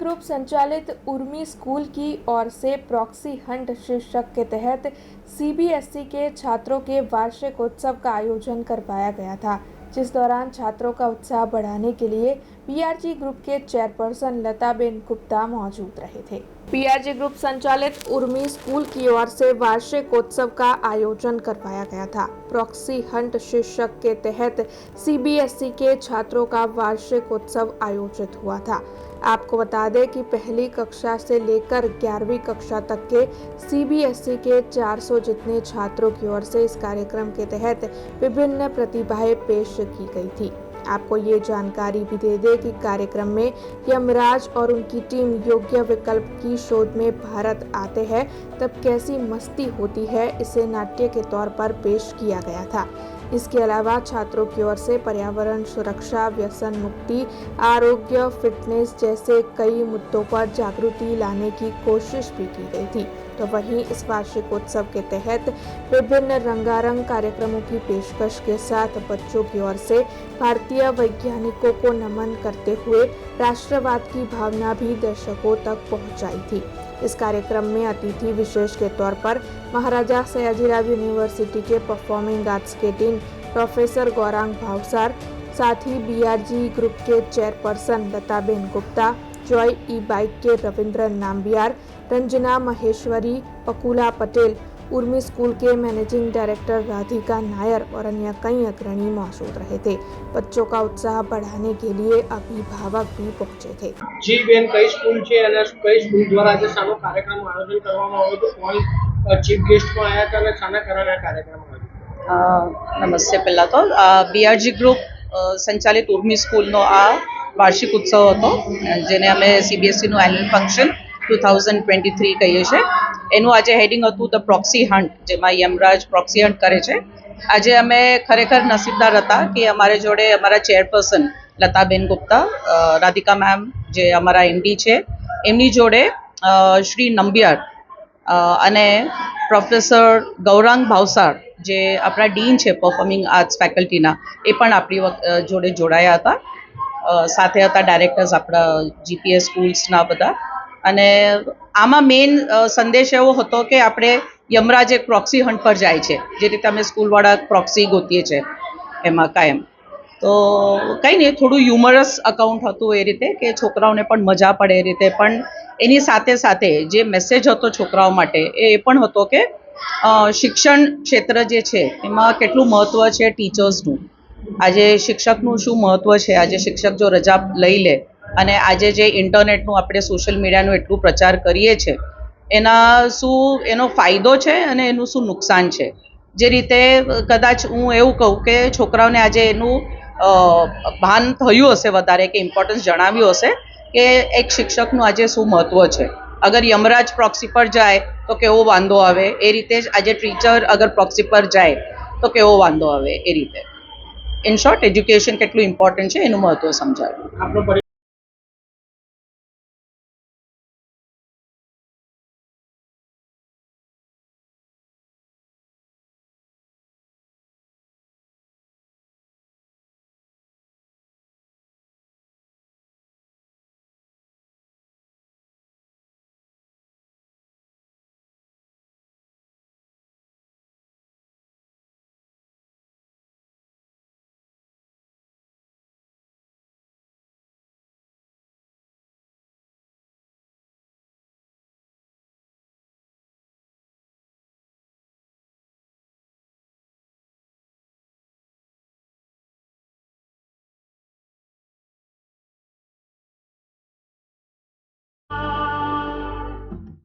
Group संचालित Urmi school की ओर से प्रॉक्सी हंट शीर्षक के तहत सीबीएसई के छात्रों के वार्षिक उत्सव का आयोजन करवाया गया था, जिस दौरान छात्रों का उत्साह बढ़ाने के लिए पीआरजी ग्रुप के चेयरपर्सन लताबेन गुप्ता मौजूद रहे थे। पीआरजी ग्रुप संचालित उर्मी स्कूल की ओर से वार्षिक उत्सव का आयोजन करवाया गया था। प्रॉक्सी हंट शीर्षक के तहत सीबीएसई के छात्रों का वार्षिक उत्सव आयोजित हुआ था। आपको बता दें कि पहली कक्षा से लेकर 11वीं कक्षा तक के सीबीएसई के 400 जितने छात्रों की ओर से इस कार्यक्रम के तहत विभिन्न प्रतिभाएं पेश की गई थी। आपको ये जानकारी भी दे दें कि कार्यक्रम में यमराज और उनकी टीम योग्य विकल्प की शोध में भारत आते हैं तब कैसी मस्ती होती है, इसे नाट्य के तौर पर पेश किया गया था। इसके अलावा छात्रों की ओर से पर्यावरण सुरक्षा, व्यसन मुक्ति, आरोग्य, फिटनेस जैसे कई मुद्दों पर जागृति लाने की कोशिश भी की गई थी। तो वहीं इस वार्षिक उत्सव के तहत विभिन्न रंगारंग कार्यक्रमों की पेशकश के साथ बच्चों की ओर से भारतीय वैज्ञानिकों को नमन करते हुए राष्ट्रवाद की भावना भी दर्शकों तक पहुंचाई थी। इस कार्यक्रम में अतिथि विशेष के तौर पर महाराजा सयाजीराव यूनिवर्सिटी के परफॉर्मिंग आर्ट्स के डीन प्रोफेसर गौरांग भावसार, साथ ही बीआरजी ग्रुप के चेयरपर्सन लताबेन गुप्ता, जॉय ई बाइक के रविंद्र नाम्बियार, रंजना महेश्वरी, पकुला पटेल, उर्मी स्कूल के मैनेजिंग डायरेक्टर राधिका नायर और अन्य कई अग्रणी मौजूद रहे थे। बच्चों का उत्साह बढ़ाने के लिए अभिभावक भी पहुंचे थे। जी बेन, कई स्कूल છે અને કઈ સ્કૂલ દ્વારા આજે સાનો કાર્યક્રમ આયોજન કરવામાં આવ્યો હતો? કોણ ચીફ ગેસ્ટમાં આવ્યા હતા અને શાના કારણે આ કાર્યક્રમ આવ્યો? નમસ્તે। પહેલા તો બીઆરજી ગ્રુપ સંચાલિત ઉર્મી સ્કૂલનો આ વાર્ષિક ઉત્સવ હતો, જેને અમે સીબીએસઈનું એન્યુઅલ ફંક્શન 2023 કહીએ છીએ। એનું આજે હેડિંગ હતું ધ પ્રોક્સી હન્ટ, જેમાં યમરાજ પ્રોક્સી હન્ટ કરે છે। આજે અમે ખરેખર નસીબદાર હતા કે અમારી જોડે અમારા ચેરપર્સન લતાબેન ગુપ્તા, રાધિકા મેમ જે અમારા એમડી છે, એમની જોડે શ્રી નંબિયાર અને પ્રોફેસર ગૌરાંગ ભાવસાર જે આપણા ડીન છે પરફોર્મિંગ આર્ટ્સ ફેકલ્ટીના, એ પણ આપણી જોડે જોડાયા હતા। સાથે હતા ડાયરેક્ટર્સ આપણા જીપીએસ સ્કૂલ્સના બધા। અને આમાં મેઇન સંદેશ એવો હતો કે આપણે યમરાજ એક પ્રોક્સી હન્ટ પર જાય છે, જે રીતે અમે સ્કૂલવાળા પ્રોક્સી ગોતીએ છીએ એમાં કાયમ। તો કંઈ નહીં, થોડું હ્યુમરસ અકાઉન્ટ હતું એ રીતે કે છોકરાઓને પણ મજા પડે એ રીતે, પણ એની સાથે સાથે જે મેસેજ હતો છોકરાઓ માટે એ પણ હતો કે શિક્ષણ ક્ષેત્ર જે છે એમાં કેટલું મહત્ત્વ છે ટીચર્સનું। આજે શિક્ષકનું શું મહત્ત્વ છે? આજે શિક્ષક જો રજા લઈ લે અને આજે જે ઇન્ટરનેટનું આપણે સોશિયલ મીડિયાનું એટલું પ્રચાર કરીએ છીએ, એના શું એનો ફાયદો છે અને એનું શું નુકસાન છે? જે રીતે કદાચ હું એવું કહું કે છોકરાઓને આજે એનું ભાન થયું હશે વધારે, કે ઇમ્પોર્ટન્સ જણાવ્યું હશે કે એક શિક્ષકનું આજે શું મહત્ત્વ છે। અગર યમરાજ પ્રોક્સી પર જાય તો કેવો વાંધો આવે, એ રીતે જ આજે ટીચર અગર પ્રોક્સી પર જાય તો કેવો વાંધો આવે, એ રીતે ઇન શોર્ટ એજ્યુકેશન કેટલું ઇમ્પોર્ટન્ટ છે એનું મહત્ત્વ સમજાવ્યું।